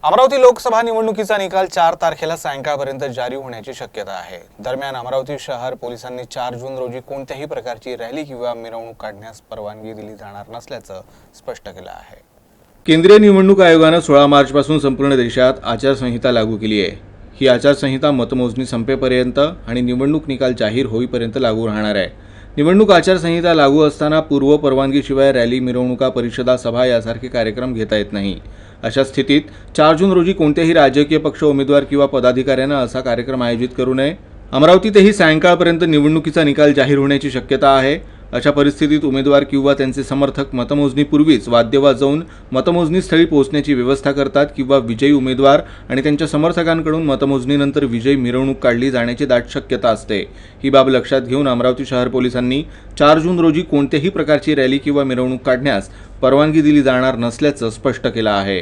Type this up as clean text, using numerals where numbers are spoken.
अमरावती लोकसभा निवडणुकीचा निकाल 4 तारखेला सायंकाळपर्यंत जारी होण्याची शक्यता आहे। दरम्यान अमरावती शहर पोलिसांनी 4 जून रोजी कोणत्याही प्रकारची रॅली किंवा मिरवणूक काढण्यास परवानगी दिली जाणार नसल्याचं स्पष्ट केलं आहे। केंद्रीय निवडणूक आयोगाने 16 मार्चपासून संपूर्ण देशात आचारसंहिता लागू केली आहे। ही आचारसंहिता मतमोजणी संपेपर्यंत आणि निवडणूक निकाल जाहीर होईपर्यंत लागू राहणार आहे। निवडणूक आचारसंहिता लागू असताना पूर्व परवानगीशिवाय रॅली, मिरवणुका, परिषदा, सभा यासारखे कार्यक्रम घेता येत नाही। अशा स्थितीत 4 जून रोजी कोणत्याही राजकीय पक्ष, उमेदवार किंवा पदाधिकाऱ्यांना असा कार्यक्रम आयोजित करू नये। अमरावतीतही सायंकाळपर्यंत निवडणुकीचा निकाल जाहीर होण्याची शक्यता आहे। अशा परिस्थितीत उमेदवार किंवा त्यांचे समर्थक मतमोजणीपूर्वीच वाद्य वाजवून मतमोजणी स्थळी पोहोचण्याची व्यवस्था करतात किंवा विजयी उमेदवार आणि त्यांच्या समर्थकांकडून मतमोजणीनंतर विजयी मिरवणूक काढली जाण्याची दाट शक्यता असते। ही बाब लक्षात घेऊन अमरावती शहर पोलिसांनी 4 जून रोजी कोणत्याही प्रकारची रॅली किंवा मिरवणूक काढण्यास परवानगी दिली जाणार नसल्याचं स्पष्ट केलं आहे।